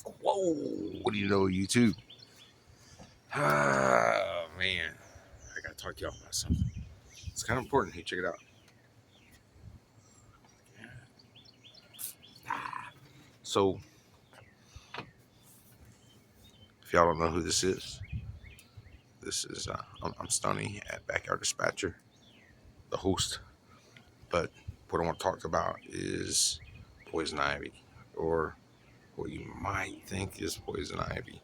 Whoa, what do you know, YouTube? Ah, man, I gotta talk to y'all about something. It's kind of important. Hey, check it out. So, if y'all don't know who this is I'm Stoney at Backyard Dispatcher, the host. But what I want to talk about is poison ivy, or what you might think is poison ivy.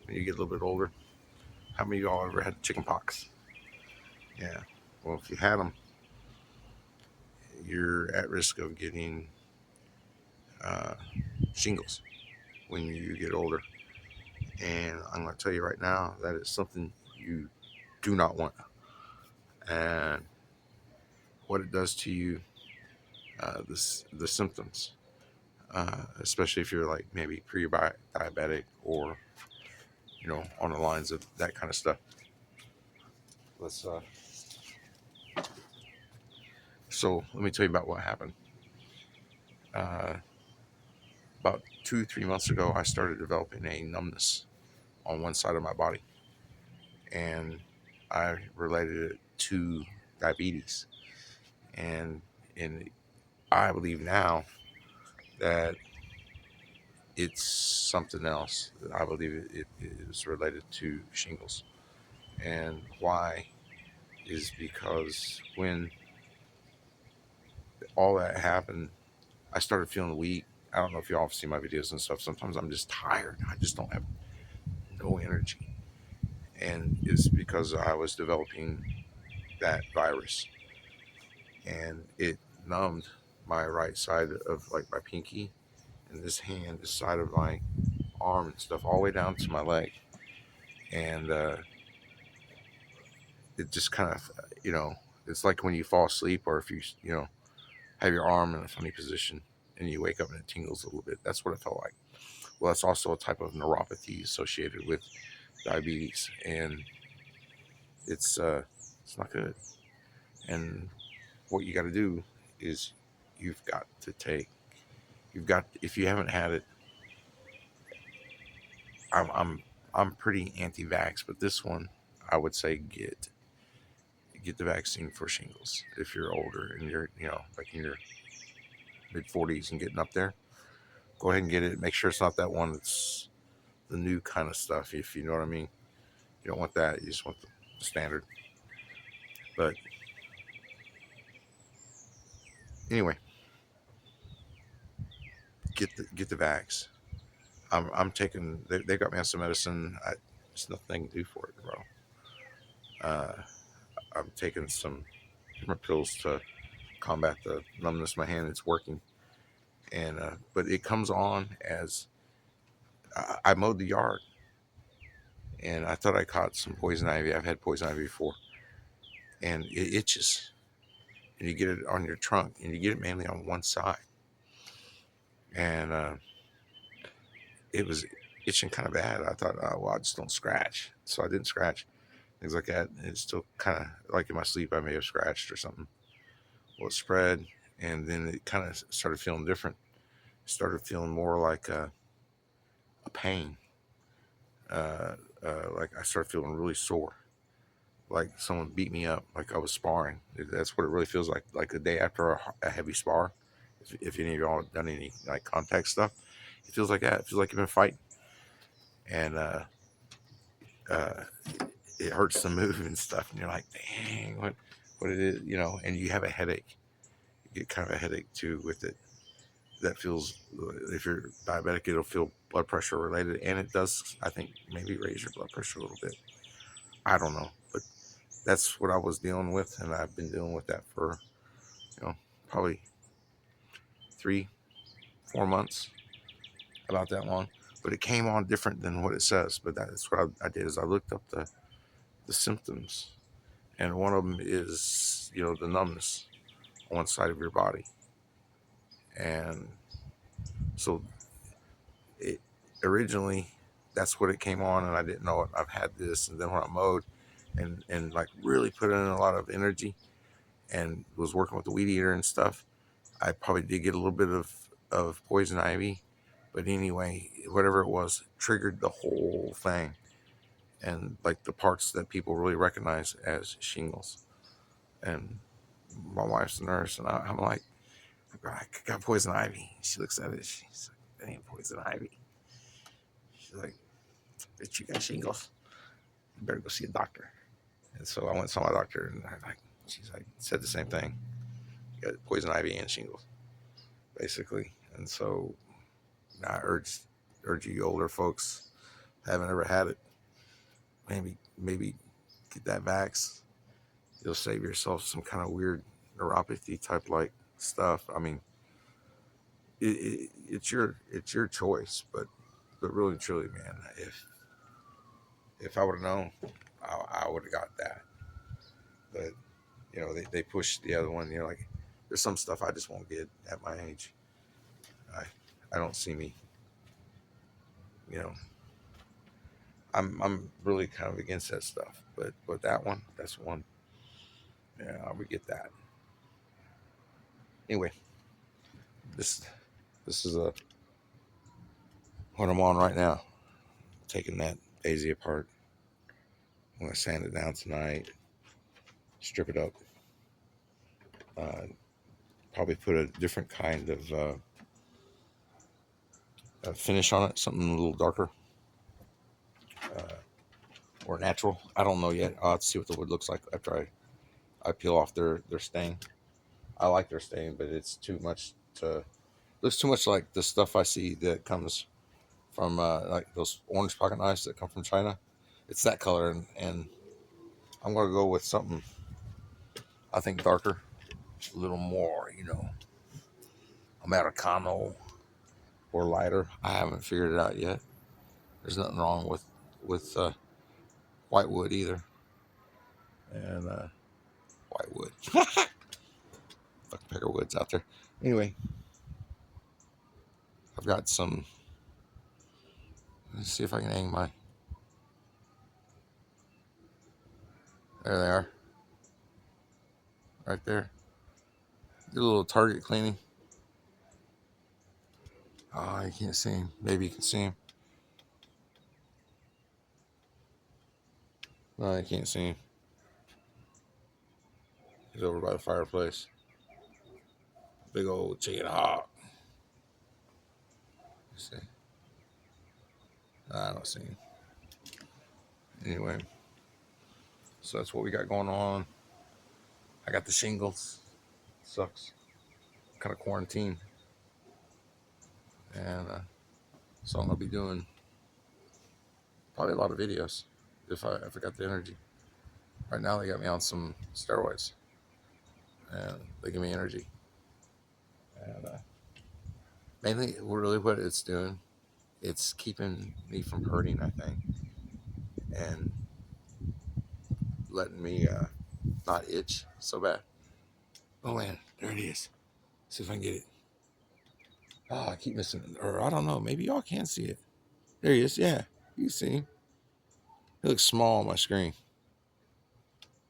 When you get a little bit older, how many of y'all ever had chicken pox? Yeah. Well, if you had them, you're at risk of getting uh, shingles when you get older. And I'm going to tell you right now that it's something you do not want. And what it does to you, the symptoms, especially if you're like maybe pre-diabetic or on the lines of that kind of stuff. Let's. So let me tell you about what happened. Uh, about 2 3 months ago, I started developing a numbness on one side of my body, and I related it to diabetes. And in I believe now that it's something else. I believe it is related to shingles. And why is because when all that happened, I started feeling weak. I don't know if y'all have seen my videos and stuff. Sometimes I'm just tired. I just don't have no energy. And it's because I was developing that virus. And it numbed my right side of like my pinky and this hand, this side of my arm and stuff, all the way down to my leg. And it just kind of, it's like when you fall asleep, or if you have your arm in a funny position and you wake up and it tingles a little bit. That's what it felt like. Well, that's also a type of neuropathy associated with diabetes, and it's not good. And what you got to do is you've got to take you've got if you haven't had it. I'm pretty anti-vax, but this one I would say get the vaccine for shingles if you're older and you're like in your mid 40s and getting up there. Go ahead and get it. Make sure it's not that one that's the new kind of stuff, if you know what I mean. You don't want that. You just want the standard. But anyway, get the vax. I'm taking. They got me on some medicine. There's nothing I can do for it, bro. Uh, I'm taking some different pills to combat the numbness in my hand. It's working, and but it comes on as I mowed the yard, and I thought I caught some poison ivy. I've had poison ivy before, and it itches, and you get it on your trunk, and you get it mainly on one side, and it was itching kind of bad. I thought, well, I just don't scratch, so I didn't scratch. Things like that. It's still kind of like in my sleep, I may have scratched or something. Well, it spread, and then it kind of started feeling different. Started feeling more like a pain. Like I started feeling really sore, like someone beat me up, like I was sparring. That's what it really feels like the day after a heavy spar. If any of y'all have done any like contact stuff, it feels like that. It feels like you've been fighting, and uh, it hurts to move and stuff. And you're like, dang, what it is, and you have a headache. You get kind of a headache too with it. That feels, if you're diabetic, it'll feel blood pressure related, and it does, I think, maybe raise your blood pressure a little bit. I don't know, but that's what I was dealing with, and I've been dealing with that for probably 3 4 months, about that long. But it came on different than what it says. But that's what I did is I looked up the symptoms, and one of them is the numbness on one side of your body, and so it originally that's what it came on, and I didn't know it. I've had this, and then when I mowed and like really put in a lot of energy and was working with the weed eater and stuff, I probably did get a little bit of poison ivy, But anyway, whatever it was triggered the whole thing, and like the parts that people really recognize as shingles. And my wife's a nurse, and I'm like, I got poison ivy. She looks at it. She's like, that ain't poison ivy. She's like, bitch, you got shingles. You better go see a doctor. And so I went and saw my doctor, and she's like, said the same thing. You got poison ivy and shingles, basically. And so I urge you older folks, haven't ever had it, maybe get that vax. You'll save yourself some kind of weird neuropathy type like stuff. I mean, it's your choice, but really truly, man, if I would have known, I would have got that. But they push the other one. Like there's some stuff I just won't get at my age. I I don't see me. You know, I'm really kind of against that stuff. But that one, that's one. Yeah, I would get that. Anyway, this this is what I'm on right now. Taking that daisy apart. I'm gonna sand it down tonight. Strip it up. Uh, Probably put a different kind of finish on it. Something a little darker uh, or natural. I don't know yet. I'll have to see what the wood looks like after I peel off their stain. I like their stain, but it's too much to. Looks too much like the stuff I see that comes from like those orange pocket knives that come from China. It's that color, and I'm gonna go with something I think darker, a little more, Americano or lighter. I haven't figured it out yet. There's nothing wrong with white wood either, and white wood, fucking peckerwoods woods out there. Anyway, I've got some. Let's see if I can hang my. There they are, right there. Do a little target cleaning. Oh, you can't see him. Maybe you can see him. No, I can't see him. He's over by the fireplace. Big old chicken hawk. See? I don't see him. Anyway, so that's what we got going on. I got the shingles. Sucks. Kind of quarantine. And so I'm gonna be doing probably a lot of videos if I got the energy. Right now they got me on some steroids, and they give me energy. And mainly, really, what it's doing, it's keeping me from hurting, I think, and letting me not itch so bad. Oh man, there it is. See if I can get it. Oh, I keep missing it. Or I don't know. Maybe y'all can see it. There he is. Yeah, you see him. He looks small on my screen.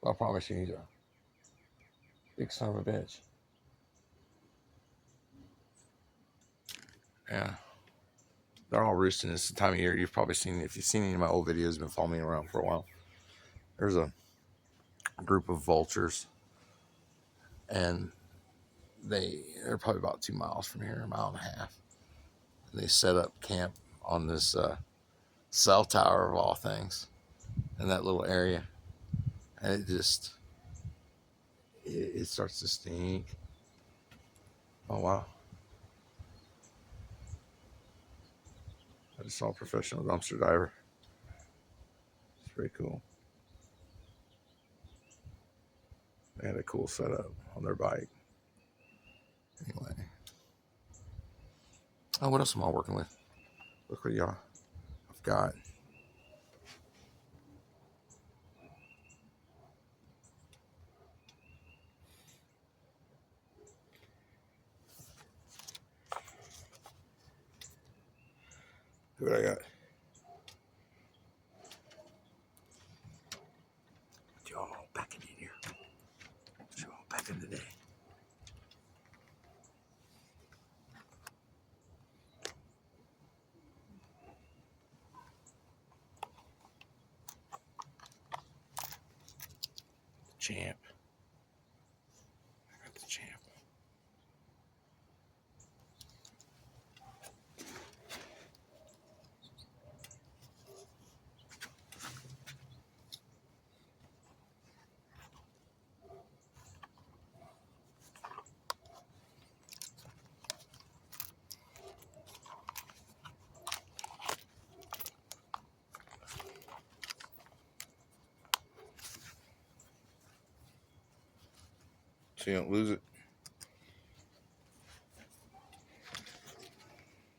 But I promise you, he's a big son of a bitch. Yeah. They're all roosting. It's the time of year. You've probably seen, if you've seen any of my old videos, been following me around for a while. There's a group of vultures, and they're probably about 2 miles from here, a mile and a half. And they set up camp on this cell tower of all things in that little area. And it starts to stink. Oh wow. I just saw a professional dumpster diver. It's pretty cool. They had a cool setup on their bike. Anyway. Oh, what else am I working with? Look what y'all I've got. Look what I got. Put y'all back in here. Put y'all back in today. champ. I got the champ. So you don't lose it.